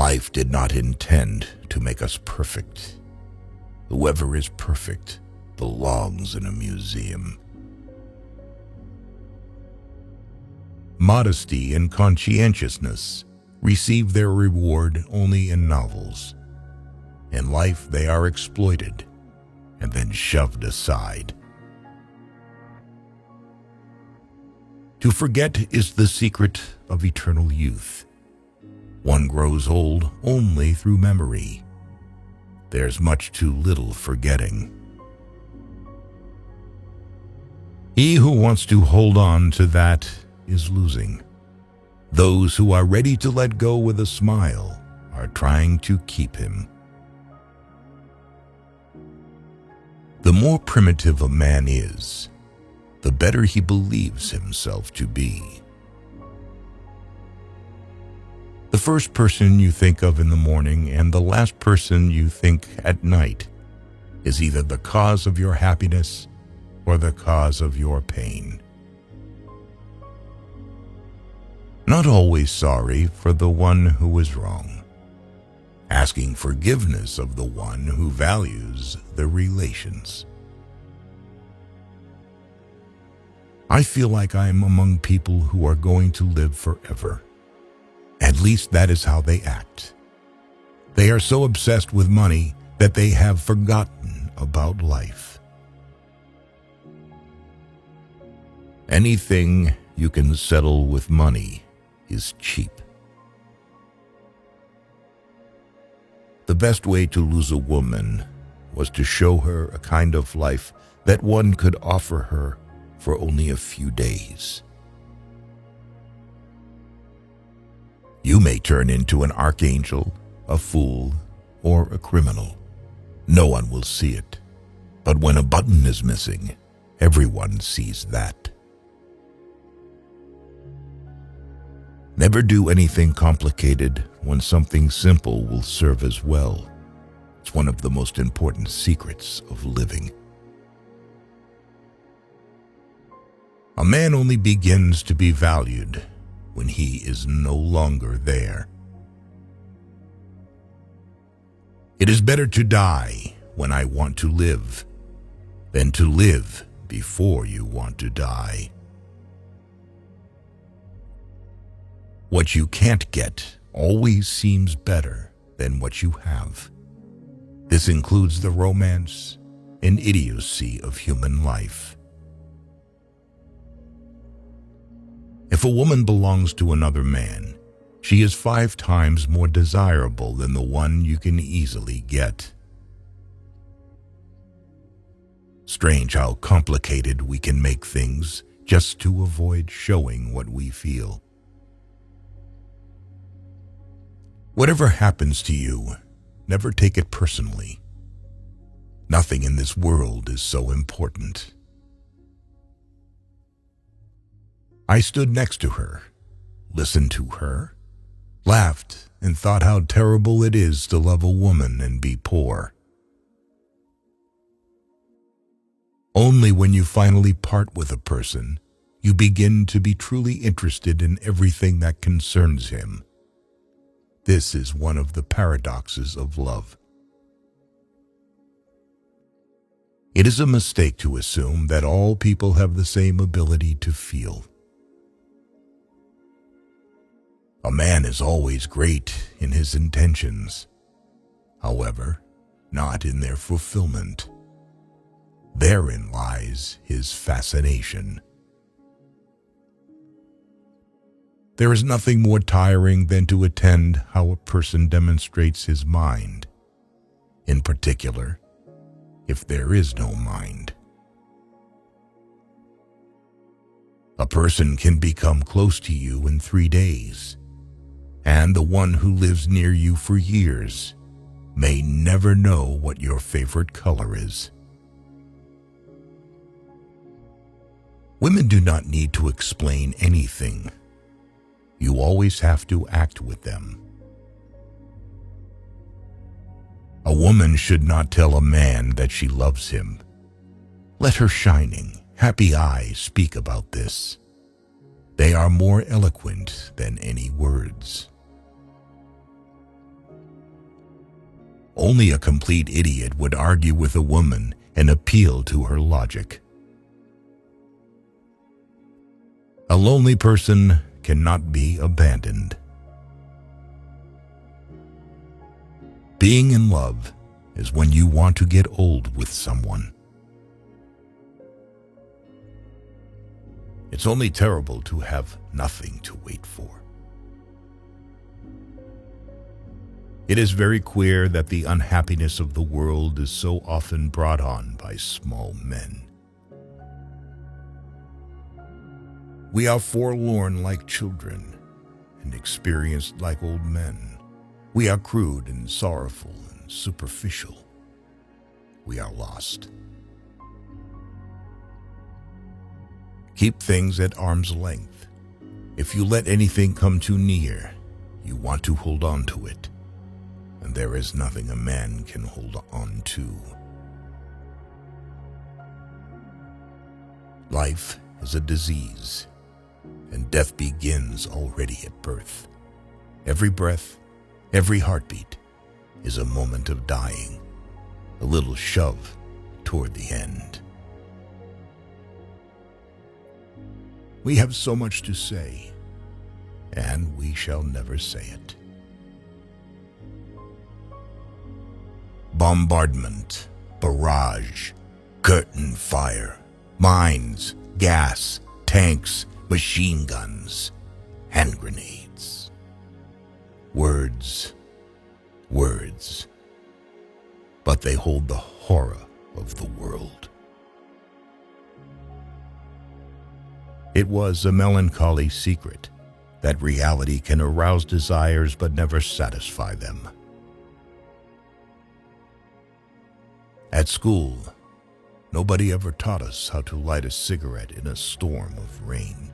Life did not intend to make us perfect. Whoever is perfect belongs in a museum. Modesty and conscientiousness receive their reward only in novels. In life, they are exploited and then shoved aside. To forget is the secret of eternal youth. One grows old only through memory. There's much too little forgetting. He who wants to hold on to that is losing. Those who are ready to let go with a smile are trying to keep him. The more primitive a man is, the better he believes himself to be. The first person you think of in the morning and the last person you think at night is either the cause of your happiness or the cause of your pain. Not always sorry for the one who is wrong, asking forgiveness of the one who values the relations. I feel like I am among people who are going to live forever. At least that is how they act. They are so obsessed with money that they have forgotten about life. Anything you can settle with money is cheap. The best way to lose a woman was to show her a kind of life that one could offer her for only a few days. You may turn into an archangel, a fool, or a criminal. No one will see it. But when a button is missing, everyone sees that. Never do anything complicated when something simple will serve as well. It's one of the most important secrets of living. A man only begins to be valued when he is no longer there. It is better to die when I want to live than to live before you want to die. What you can't get always seems better than what you have. This includes the romance and idiocy of human life. If a woman belongs to another man, she is 5 times more desirable than the one you can easily get. Strange how complicated we can make things just to avoid showing what we feel. Whatever happens to you, never take it personally. Nothing in this world is so important. I stood next to her, listened to her, laughed, and thought how terrible it is to love a woman and be poor. Only when you finally part with a person, you begin to be truly interested in everything that concerns him. This is one of the paradoxes of love. It is a mistake to assume that all people have the same ability to feel. A man is always great in his intentions, however, not in their fulfillment. Therein lies his fascination. There is nothing more tiring than to attend how a person demonstrates his mind, in particular, if there is no mind. A person can become close to you in 3 days, and the one who lives near you for years may never know what your favorite color is. Women do not need to explain anything. You always have to act with them. A woman should not tell a man that she loves him. Let her shining, happy eyes speak about this. They are more eloquent than any words. Only a complete idiot would argue with a woman and appeal to her logic. A lonely person cannot be abandoned. Being in love is when you want to get old with someone. It's only terrible to have nothing to wait for. It is very queer that the unhappiness of the world is so often brought on by small men. We are forlorn like children and experienced like old men. We are crude and sorrowful and superficial. We are lost. Keep things at arm's length. If you let anything come too near, you want to hold on to it, and there is nothing a man can hold on to. Life is a disease, and death begins already at birth. Every breath, every heartbeat is a moment of dying, a little shove toward the end. We have so much to say, and we shall never say it. Bombardment, barrage, curtain fire, mines, gas, tanks, machine guns, hand grenades. Words, words, but they hold the horror of the world. It was a melancholy secret that reality can arouse desires but never satisfy them. At school, nobody ever taught us how to light a cigarette in a storm of rain,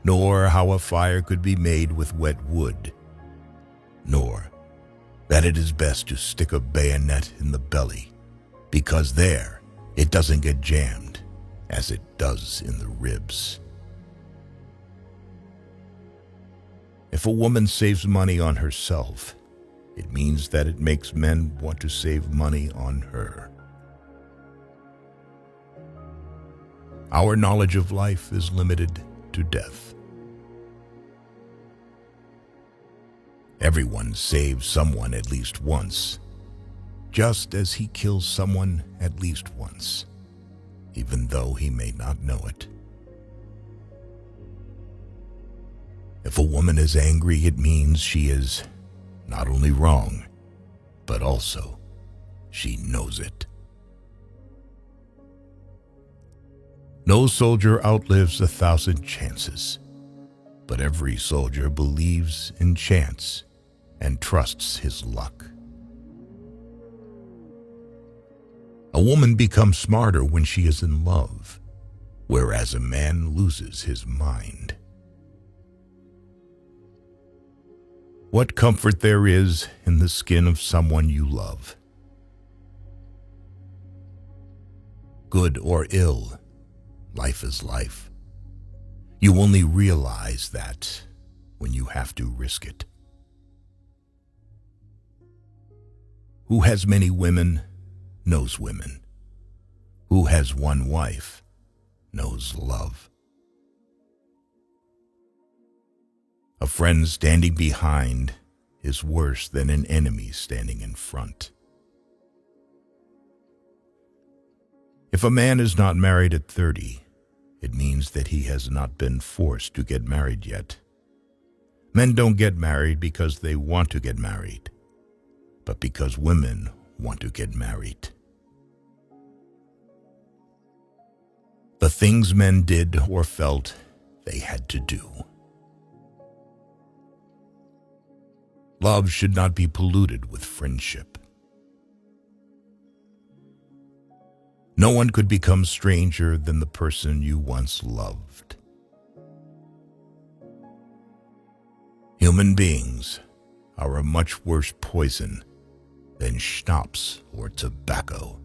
nor how a fire could be made with wet wood, nor that it is best to stick a bayonet in the belly, because there it doesn't get jammed as it does in the ribs. If a woman saves money on herself, it means that it makes men want to save money on her. Our knowledge of life is limited to death. Everyone saves someone at least once, just as he kills someone at least once, even though he may not know it. If a woman is angry, it means she is not only wrong, but also she knows it. No soldier outlives 1,000 chances, but every soldier believes in chance and trusts his luck. A woman becomes smarter when she is in love, whereas a man loses his mind. What comfort there is in the skin of someone you love. Good or ill, life is life. You only realize that when you have to risk it. Who has many women knows women. Who has one wife knows love. A friend standing behind is worse than an enemy standing in front. If a man is not married at 30, it means that he has not been forced to get married yet. Men don't get married because they want to get married, but because women want to get married. The things men did or felt they had to do. Love should not be polluted with friendship. No one could become stranger than the person you once loved. Human beings are a much worse poison than schnapps or tobacco.